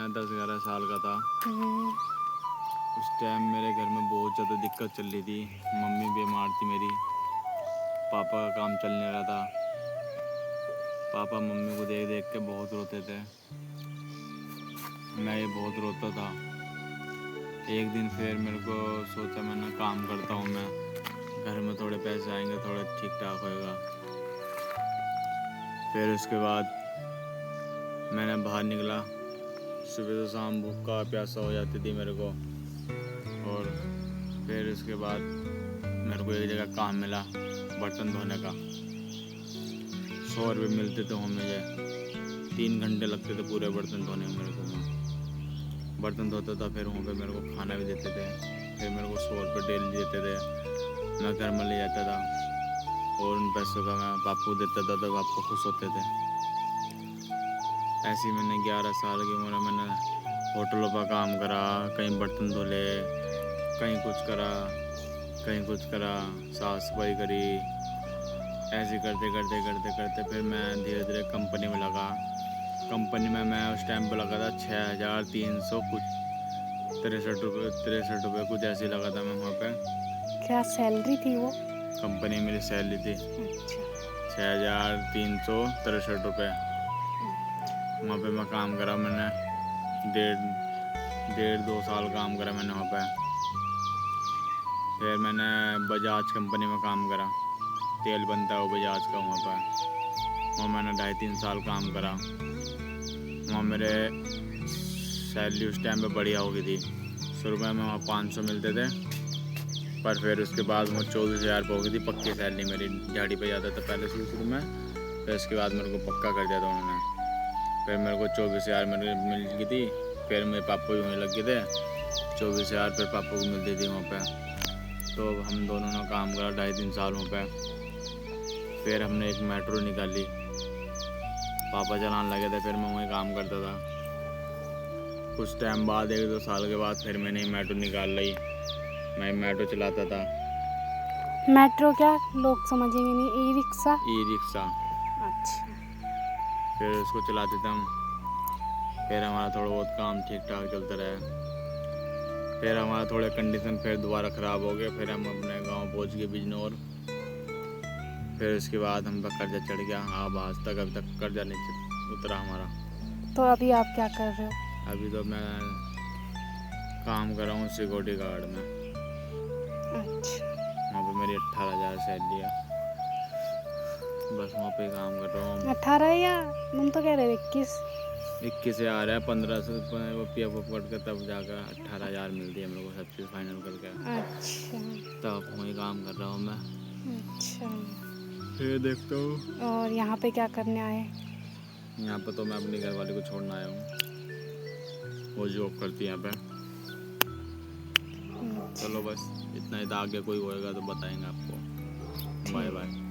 मैं 10-11 साल का था। हम्म। उस टाइम मेरे घर में बहुत ज़्यादा दिक्कत चल रही थी। मम्मी बीमार थी मेरी, पापा का काम चल नहीं रहा था। पापा मम्मी को देख देख के बहुत रोते थे, मैं ये बहुत रोता था। एक दिन फिर मेरे को सोचा, मैंने काम करता हूँ मैं, घर में थोड़े पैसे आएंगे, थोड़ा ठीक ठाक होएगा। फिर उसके बाद मैंने बाहर निकला। सुबह से शाम भूखा प्यासा हो जाती थी मेरे को। और फिर उसके बाद मेरे को एक जगह काम मिला बर्तन धोने का। 100 रुपये मिलते थे वहाँ मुझे। 3 घंटे लगते थे पूरे बर्तन धोने में मेरे को। वहाँ बर्तन धोता था, फिर वहाँ पे मेरे को खाना भी देते थे। फिर मेरे को 100 रुपये डेली देते थे। मैं घर में ले जाता था और उन पैसों का मैं पापा को देता था, तो पापा खुश होते थे। ऐसे ही मैंने 11 साल की उम्र में मैंने होटलों पर काम करा, कहीं बर्तन धोले, कहीं कुछ करा, कहीं कुछ करा, साफ सफाई करी। ऐसे करते करते करते करते फिर मैं धीरे धीरे कंपनी में लगा। कंपनी में मैं उस टाइम पर लगा था 6,300 कुछ 63 रुपये कुछ ऐसे लगा था मैं वहाँ पे। क्या सैलरी थी वो? कंपनी मेरी सैलरी थी अच्छा। 6,363 रुपये। वहाँ पे मैं काम करा, मैंने डेढ़ 2 साल काम करा मैंने वहाँ पे। फिर मैंने बजाज कंपनी में काम करा, तेल बनता है वो बजाज का वहाँ पर। वहाँ मैंने 2.5-3 साल काम करा। वहाँ मेरे सैलरी उस टाइम पे बढ़िया हो गई थी। शुरू में वहाँ 500 मिलते थे, पर फिर उसके बाद वहाँ 24,000 रुपये हो गई थी पक्की सैलरी मेरी। झाड़ी पे जाता था पहले शुरू में, फिर उसके बाद मेरे को पक्का कर दिया था उन्होंने। फिर मेरे को 24,000 मेरे मिल गई थी। फिर मेरे पापा भी वहीं लग गए थे, 24,000 फिर पापा को मिलती थी वहाँ पे। तो हम दोनों ने काम करा 2.5-3 साल वहाँ पे। फिर हमने एक मेट्रो निकाली, पापा चलाने लगे थे, फिर मैं वहीं काम करता था। कुछ टाइम बाद 1-2 साल के बाद फिर मैंने मेट्रो निकाल ली, मैं मेट्रो चलाता था। मेट्रो क्या? लोग समझेंगे नहीं। E rickshaw? E rickshaw. अच्छा। फिर उसको चलाते थे हम। फिर हमारा थोड़ा बहुत काम ठीक ठाक चलता रहा। फिर हमारा थोड़ा कंडीशन फिर दोबारा ख़राब हो गया। फिर हम अपने गांव पहुंच गए बिजनौर। फिर उसके बाद हम पर कर्जा चढ़ गया। अब आज तक अभी तक कर्जा नहीं उतरा हमारा। तो अभी आप क्या कर रहे हो? अभी तो मैं काम कर रहा हूँ सिक्योरिटी गार्ड में। अच्छा। वहाँ पे मेरी 18,000 सैलरी है। बस वहाँ पे काम कर रहा हूँ। 18 या तुम तो कह रहे थे 21? 21 आ रहा है, 15 से वो PF कट के तब जाकर 18,000 मिलती है मेरे को, सब चीज़ फाइनल करके। अच्छा। तब वहीं काम कर रहा हूँ मैं। अच्छा। फिर देखता हूँ। और यहाँ पे क्या करने आए? यहाँ पे तो मैं अपनी घरवाली को छोड़ना आया हूँ, वो जॉब करती है यहाँ पे। चलो बस इतना ही था, आगे कोई होएगा तो बताएंगे आपको। Bye bye.